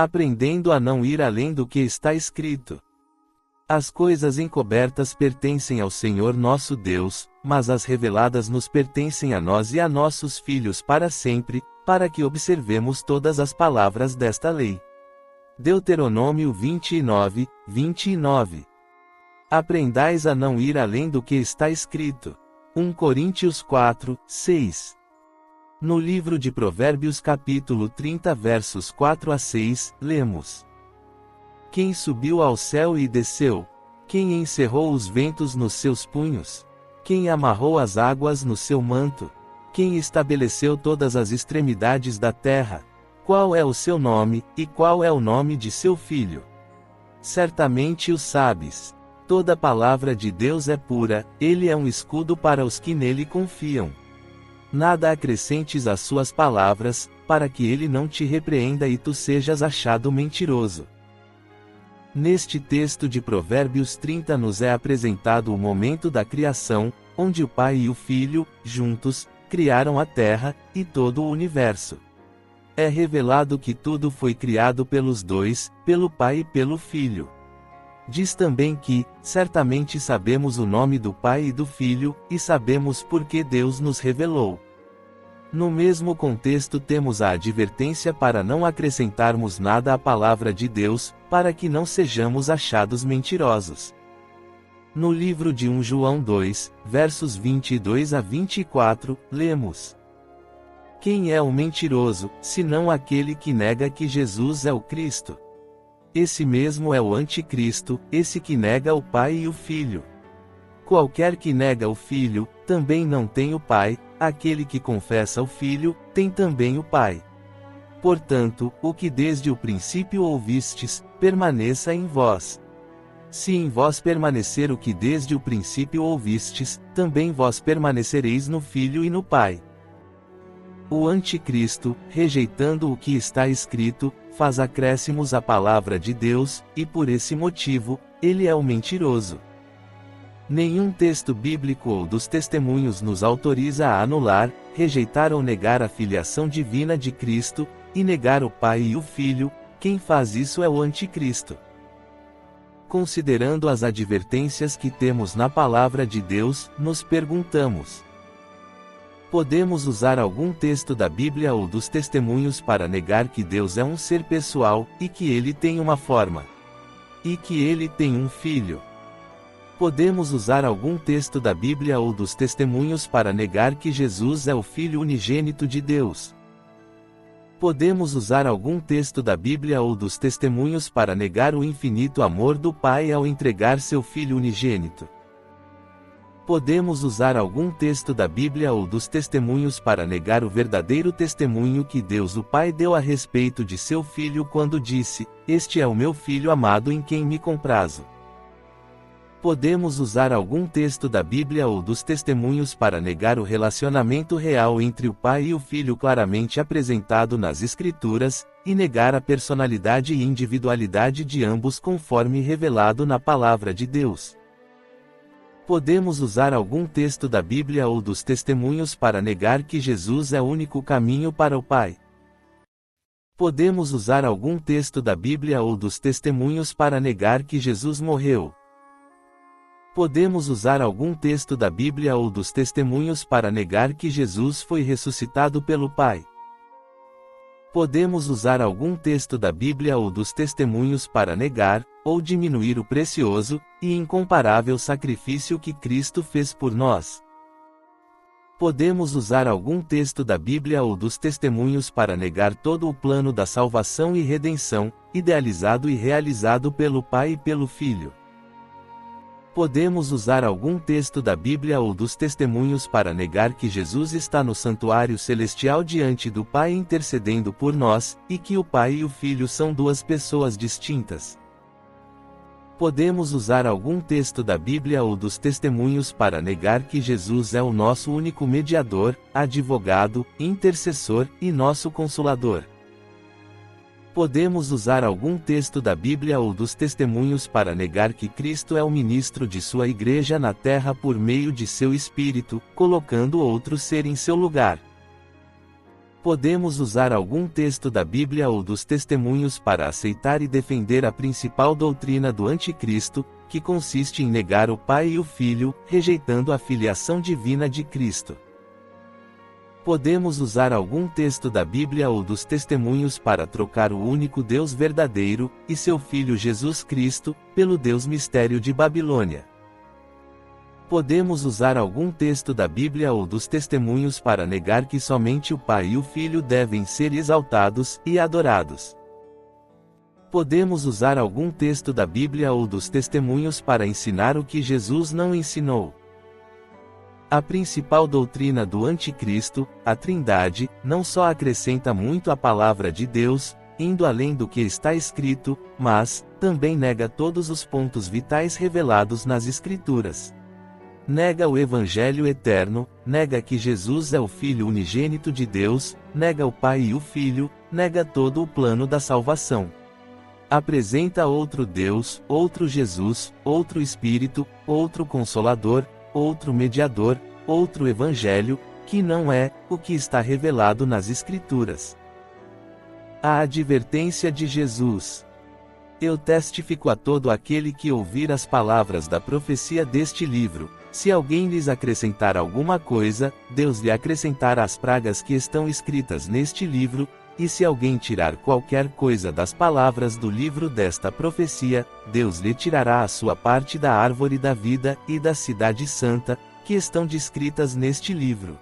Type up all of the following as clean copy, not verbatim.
aprendendo a não ir além do que está escrito. As coisas encobertas pertencem ao Senhor nosso Deus, mas as reveladas nos pertencem a nós e a nossos filhos para sempre, para que observemos todas as palavras desta lei. Deuteronômio 29, 29. Aprendais a não ir além do que está escrito. 1 Coríntios 4, 6. No livro de Provérbios capítulo 30 versos 4 a 6, lemos: Quem subiu ao céu e desceu? Quem encerrou os ventos nos seus punhos? Quem amarrou as águas no seu manto? Quem estabeleceu todas as extremidades da terra? Qual é o seu nome, e qual é o nome de seu filho? Certamente o sabes. Toda palavra de Deus é pura, ele é um escudo para os que nele confiam. Nada acrescentes às suas palavras, para que ele não te repreenda e tu sejas achado mentiroso. Neste texto de Provérbios 30 nos é apresentado o momento da criação, onde o Pai e o Filho, juntos, criaram a terra, e todo o universo. É revelado que tudo foi criado pelos dois, pelo Pai e pelo Filho. Diz também que, certamente sabemos o nome do Pai e do Filho, e sabemos por que Deus nos revelou. No mesmo contexto temos a advertência para não acrescentarmos nada à palavra de Deus, para que não sejamos achados mentirosos. No livro de 1 João 2, versos 22 a 24, lemos: Quem é o mentiroso, senão aquele que nega que Jesus é o Cristo? Esse mesmo é o anticristo, esse que nega o Pai e o Filho. Qualquer que nega o Filho, também não tem o Pai, aquele que confessa o Filho, tem também o Pai. Portanto, o que desde o princípio ouvistes, permaneça em vós. Se em vós permanecer o que desde o princípio ouvistes, também vós permanecereis no Filho e no Pai. O anticristo, rejeitando o que está escrito, faz acréscimos à palavra de Deus, e por esse motivo, ele é o mentiroso. Nenhum texto bíblico ou dos testemunhos nos autoriza a anular, rejeitar ou negar a filiação divina de Cristo, e negar o Pai e o Filho. Quem faz isso é o anticristo. Considerando as advertências que temos na palavra de Deus, nos perguntamos: podemos usar algum texto da Bíblia ou dos testemunhos para negar que Deus é um ser pessoal, e que ele tem uma forma? E que ele tem um filho? Podemos usar algum texto da Bíblia ou dos testemunhos para negar que Jesus é o Filho unigênito de Deus? Podemos usar algum texto da Bíblia ou dos testemunhos para negar o infinito amor do Pai ao entregar seu Filho unigênito? Podemos usar algum texto da Bíblia ou dos testemunhos para negar o verdadeiro testemunho que Deus o Pai deu a respeito de seu Filho quando disse: Este é o meu Filho amado em quem me comprazo? Podemos usar algum texto da Bíblia ou dos testemunhos para negar o relacionamento real entre o Pai e o Filho claramente apresentado nas Escrituras, e negar a personalidade e individualidade de ambos conforme revelado na Palavra de Deus? Podemos usar algum texto da Bíblia ou dos testemunhos para negar que Jesus é o único caminho para o Pai? Podemos usar algum texto da Bíblia ou dos testemunhos para negar que Jesus morreu? Podemos usar algum texto da Bíblia ou dos testemunhos para negar que Jesus foi ressuscitado pelo Pai? Podemos usar algum texto da Bíblia ou dos testemunhos para negar, ou diminuir o precioso e incomparável sacrifício que Cristo fez por nós? Podemos usar algum texto da Bíblia ou dos testemunhos para negar todo o plano da salvação e redenção, idealizado e realizado pelo Pai e pelo Filho? Podemos usar algum texto da Bíblia ou dos testemunhos para negar que Jesus está no santuário celestial diante do Pai intercedendo por nós, e que o Pai e o Filho são duas pessoas distintas? Podemos usar algum texto da Bíblia ou dos testemunhos para negar que Jesus é o nosso único mediador, advogado, intercessor e nosso consolador? Podemos usar algum texto da Bíblia ou dos testemunhos para negar que Cristo é o ministro de sua igreja na terra por meio de seu Espírito, colocando outro ser em seu lugar? Podemos usar algum texto da Bíblia ou dos testemunhos para aceitar e defender a principal doutrina do Anticristo, que consiste em negar o Pai e o Filho, rejeitando a filiação divina de Cristo. Podemos usar algum texto da Bíblia ou dos testemunhos para trocar o único Deus verdadeiro, e seu Filho Jesus Cristo, pelo Deus mistério de Babilônia. Podemos usar algum texto da Bíblia ou dos testemunhos para negar que somente o Pai e o Filho devem ser exaltados e adorados. Podemos usar algum texto da Bíblia ou dos testemunhos para ensinar o que Jesus não ensinou. A principal doutrina do Anticristo, a Trindade, não só acrescenta muito à palavra de Deus, indo além do que está escrito, mas também nega todos os pontos vitais revelados nas Escrituras. Nega o Evangelho eterno, nega que Jesus é o Filho unigênito de Deus, nega o Pai e o Filho, nega todo o plano da salvação. Apresenta outro Deus, outro Jesus, outro Espírito, outro Consolador, outro Mediador, outro Evangelho, que não é o que está revelado nas Escrituras. A advertência de Jesus. Eu testifico a todo aquele que ouvir as palavras da profecia deste livro. Se alguém lhes acrescentar alguma coisa, Deus lhe acrescentará as pragas que estão escritas neste livro, e se alguém tirar qualquer coisa das palavras do livro desta profecia, Deus lhe tirará a sua parte da árvore da vida e da cidade santa, que estão descritas neste livro.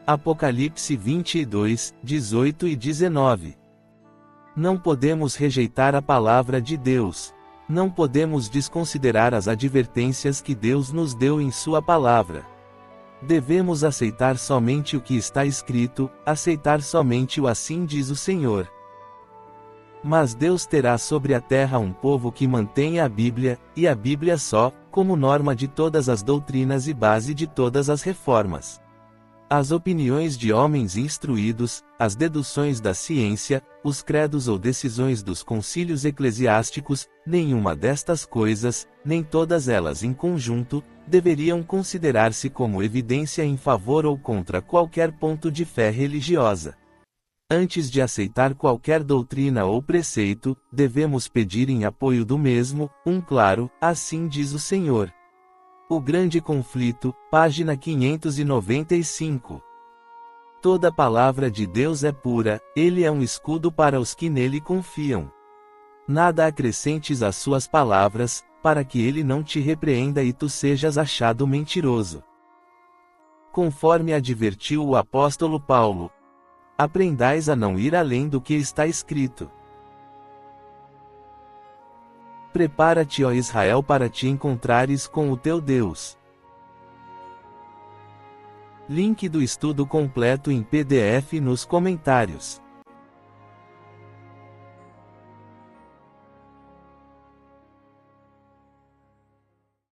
Apocalipse 22, 18 e 19. Não podemos rejeitar a palavra de Deus. Não podemos desconsiderar as advertências que Deus nos deu em sua palavra. Devemos aceitar somente o que está escrito, aceitar somente o assim diz o Senhor. Mas Deus terá sobre a terra um povo que mantenha a Bíblia, e a Bíblia só, como norma de todas as doutrinas e base de todas as reformas. As opiniões de homens instruídos, as deduções da ciência, os credos ou decisões dos concílios eclesiásticos, nenhuma destas coisas, nem todas elas em conjunto, deveriam considerar-se como evidência em favor ou contra qualquer ponto de fé religiosa. Antes de aceitar qualquer doutrina ou preceito, devemos pedir em apoio do mesmo, um claro, assim diz o Senhor. O Grande Conflito, página 595. Toda palavra de Deus é pura, ele é um escudo para os que nele confiam. Nada acrescentes às suas palavras, para que ele não te repreenda e tu sejas achado mentiroso. Conforme advertiu o apóstolo Paulo, aprendais a não ir além do que está escrito. Prepara-te, ó Israel, para te encontrares com o teu Deus. Link do estudo completo em PDF nos comentários.